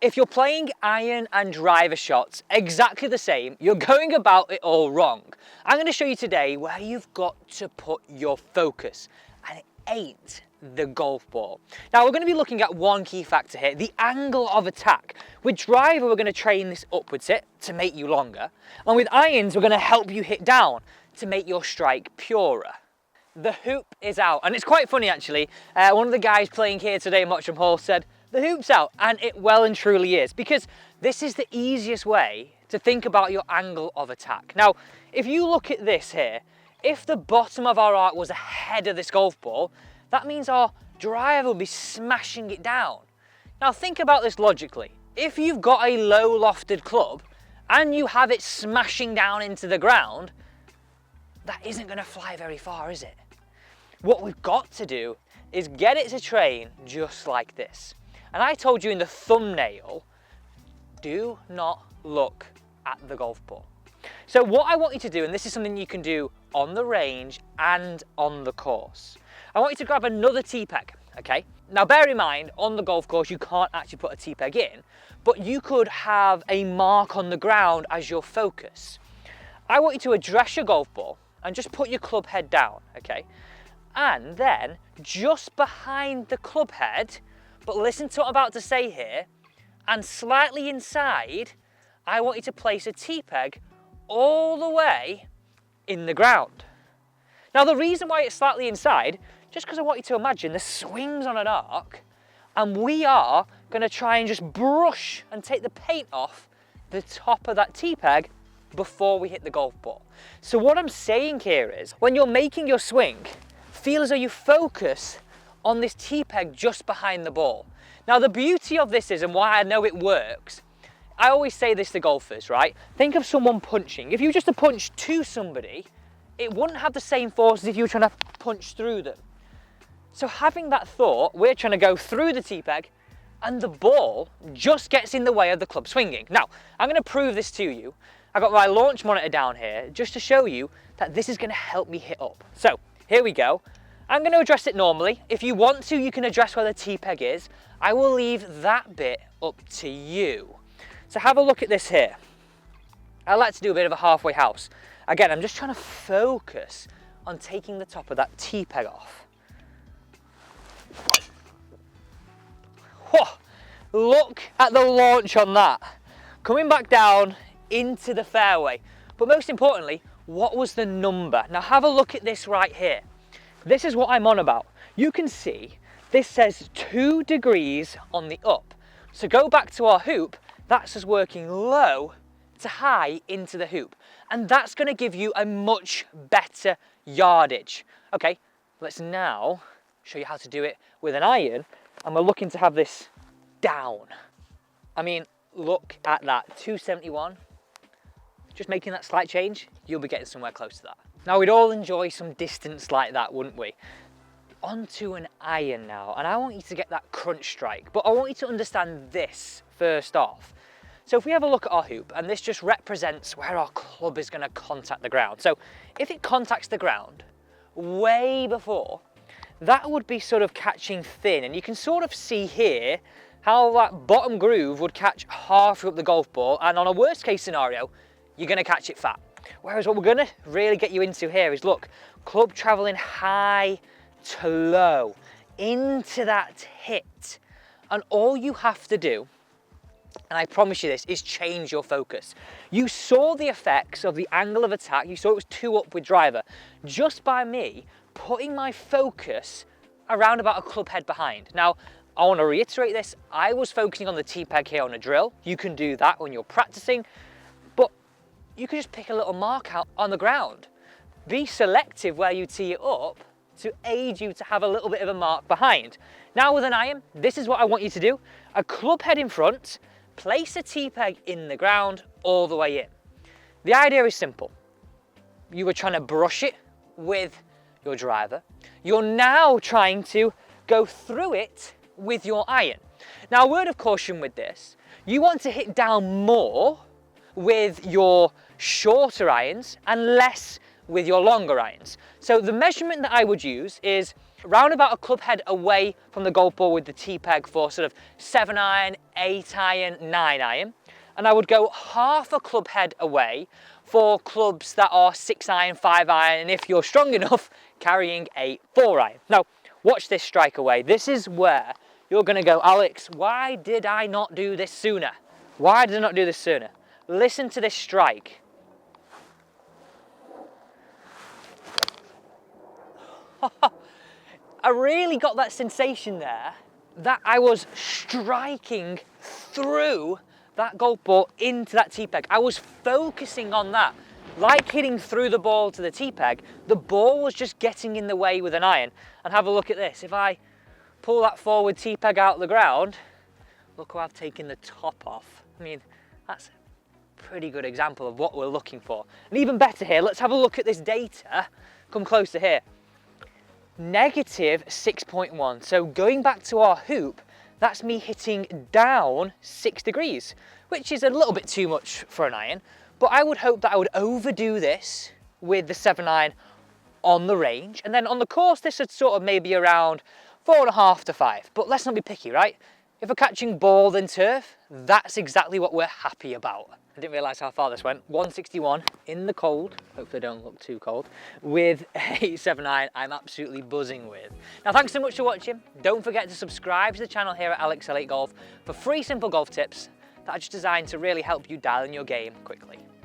If you're playing iron and driver shots exactly the same, you're going about it all wrong. I'm going to show you today where you've got to put your focus, and it ain't the golf ball. Now we're going to be looking at one key factor here, the angle of attack. With driver, we're going to train this upwards hit to make you longer, and with irons, we're going to help you hit down to make your strike purer. The hoop is out, and it's quite funny actually. One of the guys playing here today in Mottram Hall said, the hoop's out, and it well and truly is, because this is the easiest way to think about your angle of attack. Now, if you look at this here, if the bottom of our arc was ahead of this golf ball, that means our driver will be smashing it down. Now think about this logically. If you've got a low lofted club and you have it smashing down into the ground, that isn't going to fly very far, is it? What we've got to do is get it to train just like this. And I told you in the thumbnail, do not look at the golf ball. So what I want you to do, and this is something you can do on the range and on the course, I want you to grab another tee peg, okay? Now bear in mind, on the golf course you can't actually put a tee peg in, but you could have a mark on the ground as your focus. I want you to address your golf ball and just put your club head down, okay? And then just behind the club head, but listen to what I'm about to say here, and slightly inside, I want you to place a tee peg all the way in the ground. Now the reason why it's slightly inside, just because I want you to imagine the swing's on an arc, and we are going to try and just brush and take the paint off the top of that tee peg before we hit the golf ball. So what I'm saying here is, when you're making your swing, feel as though you focus on this tee peg just behind the ball. Now the beauty of this is, and why I know it works, I always say this to golfers, right? Think of someone punching. If you were just to punch to somebody, it wouldn't have the same force as if you were trying to punch through them. So having that thought, we're trying to go through the tee peg and the ball just gets in the way of the club swinging. Now, I'm going to prove this to you. I've got my launch monitor down here just to show you that this is going to help me hit up. So here we go. I'm going to address it normally. If you want to, you can address where the tee peg is. I will leave that bit up to you. So have a look at this here. I like to do a bit of a halfway house. Again, I'm just trying to focus on taking the top of that tee peg off. Whoa, look at the launch on that. Coming back down into the fairway. But most importantly, what was the number? Now have a look at this right here. This is what I'm on about. You can see this says 2 degrees on the up. So go back to our hoop, that's us working low to high into the hoop. And that's going to give you a much better yardage. Okay, let's now show you how to do it with an iron. And we're looking to have this down. I mean, look at that, 271. Just making that slight change, you'll be getting somewhere close to that. Now we'd all enjoy some distance like that, wouldn't we? Onto an iron now, and I want you to get that crunch strike, but I want you to understand this first off. So if we have a look at our hoop, and this just represents where our club is going to contact the ground. So if it contacts the ground way before, that would be sort of catching thin, and you can sort of see here how that bottom groove would catch half of the golf ball, and on a worst case scenario, you're going to catch it fat. Whereas what we're going to really get you into here is, look, club traveling high to low into that hit. And all you have to do, and I promise you this, is change your focus. You saw the effects of the angle of attack. You saw it was 2 up with driver just by me putting my focus around about a club head behind. Now, I want to reiterate this. I was focusing on the tee peg here on a drill. You can do that when you're practicing. You could just pick a little mark out on the ground. Be selective where you tee it up to aid you to have a little bit of a mark behind. Now with an iron, this is what I want you to do. A club head in front, place a tee peg in the ground all the way in. The idea is simple. You were trying to brush it with your driver. You're now trying to go through it with your iron. Now a word of caution with this, you want to hit down more with your shorter irons and less with your longer irons. So the measurement that I would use is round about a club head away from the golf ball with the T-peg for sort of 7 iron, 8 iron, 9 iron. And I would go half a club head away for clubs that are 6 iron, 5 iron, and if you're strong enough, carrying a 4 iron. Now, watch this strike away. This is where you're gonna go, Alex, why did I not do this sooner? Why did I not do this sooner? Listen to this strike. I really got that sensation there that I was striking through that golf ball into that T-peg. I was focusing on that. Like hitting through the ball to the T-peg, the ball was just getting in the way with an iron. And have a look at this. If I pull that forward T-peg out of the ground, look how I've taken the top off. I mean, that's a pretty good example of what we're looking for. And even better here, let's have a look at this data. Come closer here. Negative 6.1. So going back to our hoop, that's me hitting down 6 degrees, which is a little bit too much for an iron. But I would hope that I would overdo this with the 7 iron on the range. And then on the course, this would sort of maybe around 4.5 to 5. But let's not be picky, right? If we're catching ball and turf, that's exactly what we're happy about. I didn't realise how far this went. 161 in the cold, hopefully I don't look too cold, with a 7 iron I'm absolutely buzzing with. Now thanks so much for watching. Don't forget to subscribe to the channel here at Alex Elliott Golf for free simple golf tips that are just designed to really help you dial in your game quickly.